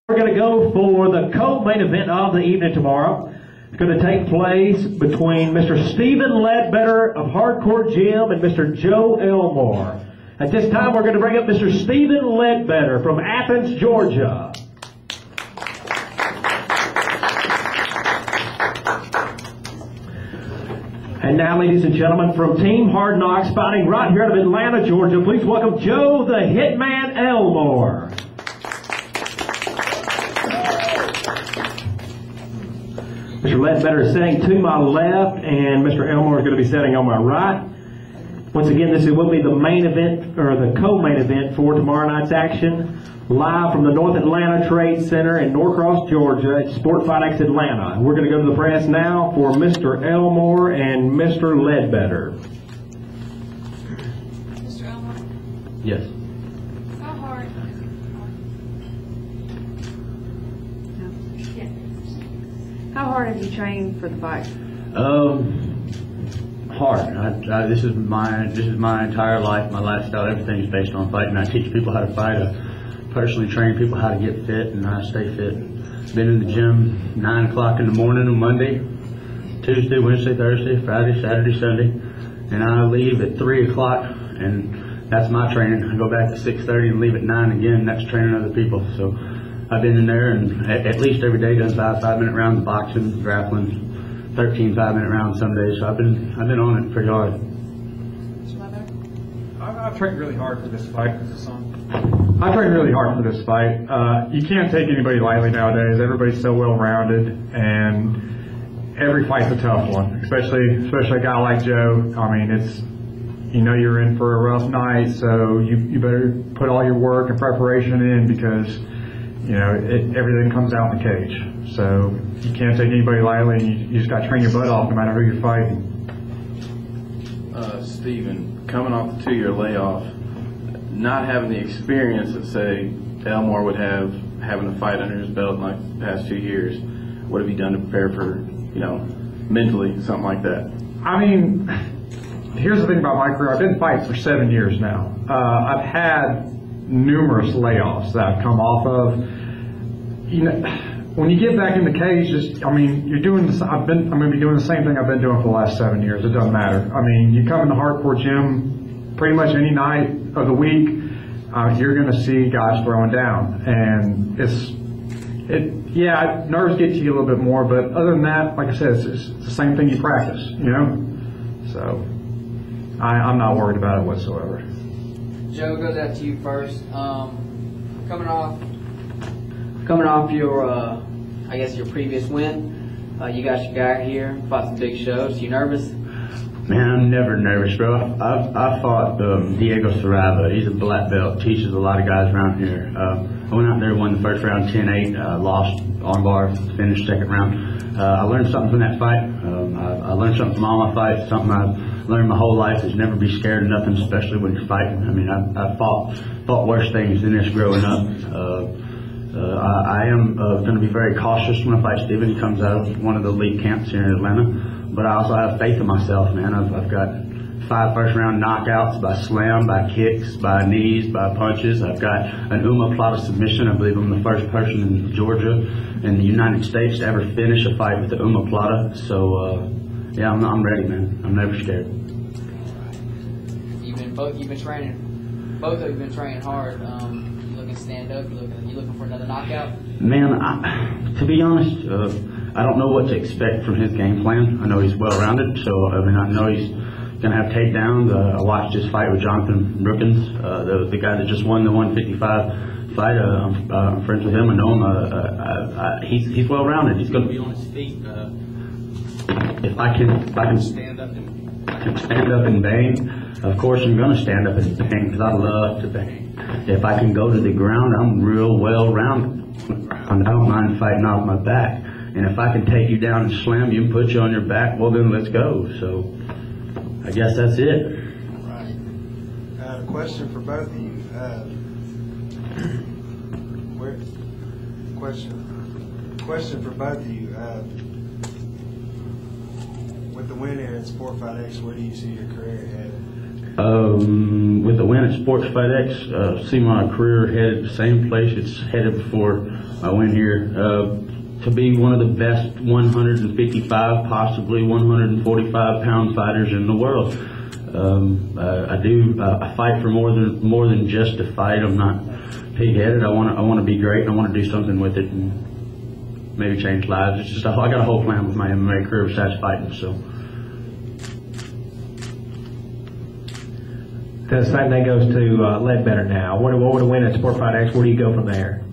We're going to go for the co-main event of the evening tomorrow. It's going to take place between Mr. Stephen Ledbetter of Hardcore Gym and Mr. Joe Elmore. At this time, we're going to bring up Mr. Stephen Ledbetter from Athens, Georgia. And now, ladies and gentlemen, from Team Hard Knocks, fighting right here out of Atlanta, Georgia, please welcome Joe the Hitman Elmore. Mr. Ledbetter is sitting to my left, and Mr. Elmore is going to be sitting on my right. Once again, this will be the main event, or the co-main event for tomorrow night's action, live from the North Atlanta Trade Center in Norcross, Georgia, at Sport Fight X Atlanta. We're going to go to the press now for Mr. Elmore and Mr. Ledbetter. Mr. Elmore? Yes. How hard? How hard have you trained for the fight? Hard. This is my entire life, my lifestyle. Everything is based on fighting. I teach people how to fight. I personally train people how to get fit and how to stay fit. Been in the gym 9 o'clock in the morning on Monday, Tuesday, Wednesday, Thursday, Friday, Saturday, Sunday, and I leave at 3 o'clock, and that's my training. I go back to 6:30 and leave at 9 again. That's training other people. So I've been in there and at least every day done 5-minute rounds of boxing, grappling, 13 5-minute rounds some days. So I've been on it pretty hard. I've trained really hard for this fight. I trained really hard for this fight. You can't take anybody lightly nowadays. Everybody's so well-rounded, and every fight's a tough one. Especially a guy like Joe. I mean, it's, you know, you're in for a rough night, so you better put all your work and preparation in, because you know everything comes out in the cage. So you can't take anybody lightly, and you just got to train your butt off no matter who you're fighting. Stephen, coming off the 2-year layoff, not having the experience that, say, Elmore would have, having a fight under his belt like the past 2 years, what have you done to prepare for, you know, mentally, something like that? I mean, here's the thing about my career. I've been fighting for 7 years now. I've had numerous layoffs that I've come off of. You know, when you get back in the cage, you're doing this. I'm going to be doing the same thing I've been doing for the last 7 years. It doesn't matter. I mean, you come in the Hardcore Gym pretty much any night of the week, you're going to see guys throwing down, and nerves get to you a little bit more, but other than that, like I said, it's the same thing you practice, you know. So I'm not worried about it whatsoever. Joe, goes out to you first. Coming off your, I guess your previous win, you got your guy here, fought some big shows. You nervous? Man, I'm never nervous, bro. I fought Diego Saraiva. He's a black belt, teaches a lot of guys around here. I went out there, won the first round 10-8, lost armbar, finished second round. I learned something from that fight. I learned something from all my fights, something I've learned my whole life is never be scared of nothing, especially when you're fighting. I mean, I fought worse things than this growing up. I am going to be very cautious when I fight Stephen. He comes out of one of the elite camps here in Atlanta. But I also have faith in myself, man. I've got 5 first-round knockouts by slam, by kicks, by knees, by punches. I've got an omoplata submission. I believe I'm the first person in Georgia and the United States to ever finish a fight with the omoplata. So, yeah, I'm ready, man. I'm never scared. You've been training. Both of you been training hard. You looking to stand up? You looking for another knockout? Man, to be honest, I don't know what to expect from his game plan. I know he's well-rounded, so I mean I know he's going to have takedowns. I watched his fight with Jonathan Brookins, the guy that just won the 155 fight. I'm friends with him. I know him. He's well-rounded. He's going to be on his feet. If I can stand up and bang, of course I'm going to stand up and bang because I love to bang. If I can go to the ground, I'm real well-rounded. I don't mind fighting off my back. And if I can take you down and slam you and put you on your back, well then let's go. So I guess that's it. Right. A question for both of you. Question for both of you. With the win here at Sport Fight X, where do you see your career headed? With the win at Sports Fight X, see my career headed the same place it's headed before I went here. To be one of the best 155, possibly 145 pound fighters in the world. I fight for more than just a fight. I'm not pig-headed. I want to be great, and I want to do something with it and maybe change lives. It's just I got a whole plan with my MMA career besides fighting. So. The same thing goes to Ledbetter now. What would a win at Sport Fight X? Where do you go from there?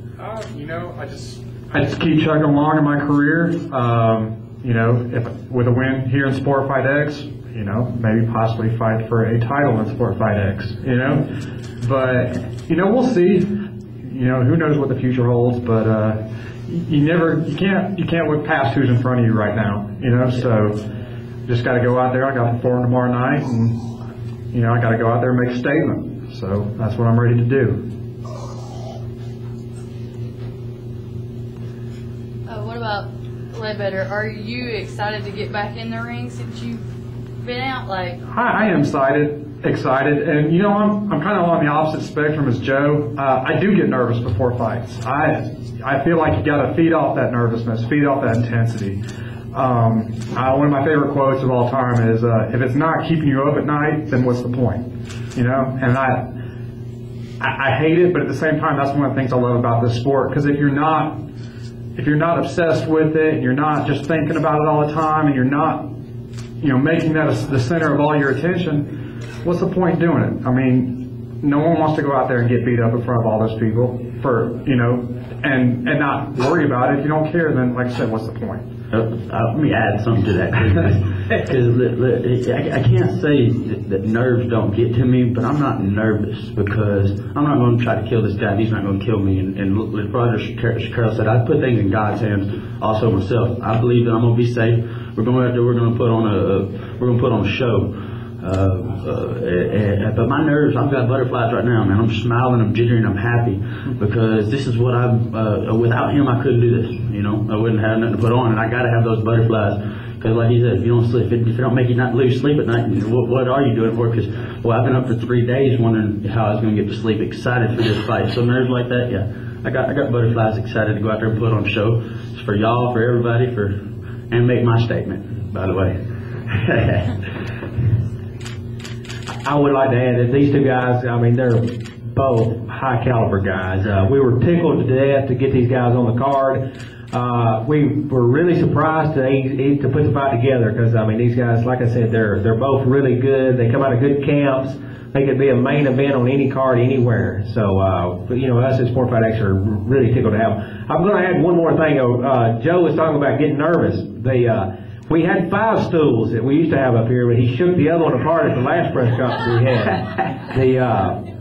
I just keep chugging along in my career. If with a win here in Sport Fight X, maybe possibly fight for a title in Sport Fight X. But we'll see. Who knows what the future holds? But you can't look past who's in front of you right now. So just got to go out there. I got to perform tomorrow night, and I got to go out there and make a statement. So that's what I'm ready to do. What about Ledbetter? Are you excited to get back in the ring since you've been out? I am excited, and I'm kind of on the opposite spectrum as Joe. I do get nervous before fights. I feel like you got to feed off that nervousness, feed off that intensity. One of my favorite quotes of all time is, "If it's not keeping you up at night, then what's the point?" And I hate it, but at the same time, that's one of the things I love about this sport. Because if you're not obsessed with it, and you're not just thinking about it all the time, and you're not, making that the center of all your attention, what's the point in doing it? I mean, no one wants to go out there and get beat up in front of all those people and not worry about it. If you don't care, then, like I said, what's the point? Let me add something to that, because I can't say that nerves don't get to me, but I'm not nervous because I'm not going to try to kill this guy. And he's not going to kill me. And like Brother Carol said, I put things in God's hands. Also myself, I believe that I'm going to be safe. We're going out there. We're going to put on a show. But my nerves, I've got butterflies right now, man. I'm smiling, I'm jittering, I'm happy because this is what without him, I couldn't do this. I wouldn't have nothing to put on, and I got to have those butterflies because, like he said, if you don't sleep, if it don't make you not lose sleep at night, what are you doing for? Because, I've been up for 3 days wondering how I was going to get to sleep, excited for this fight. So nerves like that, yeah. I got butterflies, excited to go out there and put on a show. It's for y'all, for everybody, and make my statement, by the way. I would like to add that these two guys, they're both high caliber guys. We were tickled to death to get these guys on the card. We were really surprised to put the fight together because, these guys, like I said, they're both really good. They come out of good camps. They could be a main event on any card anywhere. So, us at Sport Fight X are really tickled to have them. I'm going to add one more thing. Joe was talking about getting nervous. We had 5 stools that we used to have up here, but he shook the other one apart at the last press conference we had.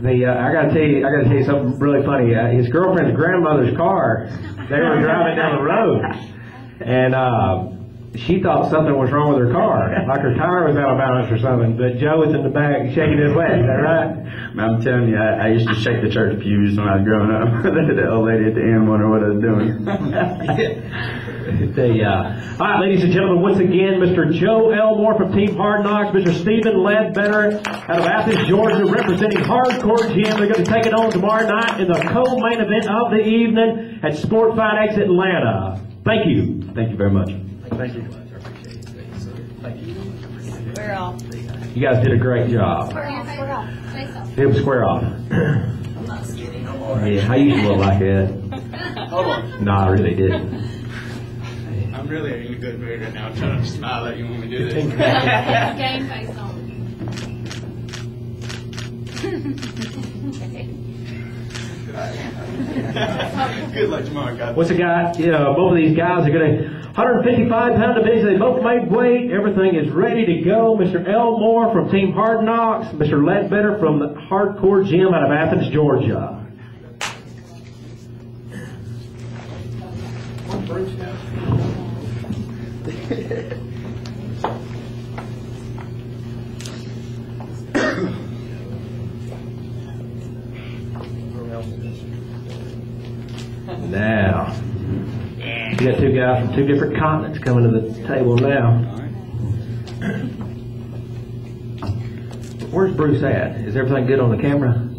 I got to tell you something really funny. His girlfriend's grandmother's car, they were driving down the road, and she thought something was wrong with her car, like her tire was out of balance or something. But Joe was in the back shaking his leg. Is that right? I'm telling you, I used to shake the church pews when I was growing up. The old lady at the end wondered what I was doing. All right, ladies and gentlemen, once again, Mr. Joe Elmore from Team Hard Knocks, Mr. Stephen Ledbetter out of Athens, Georgia, representing Hardcore Gym. They're going to take it on tomorrow night in the co-main event of the evening at Sport Fight X Atlanta. Thank you. Thank you very much. Thank you. We're off. You guys did a great job. Square off. It was square off. Yeah, I used to look like that. Hold on. No, I really didn't. I'm really in a good mood right now. I'm trying to smile at you when we do this. Game face on. Good luck tomorrow, guys. What's the guy? Both of these guys are going to 155-pound division. They both made weight. Everything is ready to go. Mr. Elmore from Team Hard Knocks. Mr. Ledbetter from the Hardcore Gym out of Athens, Georgia. Now, you got 2 guys from 2 different continents coming to the table now. Where's Bruce at? Is everything good on the camera?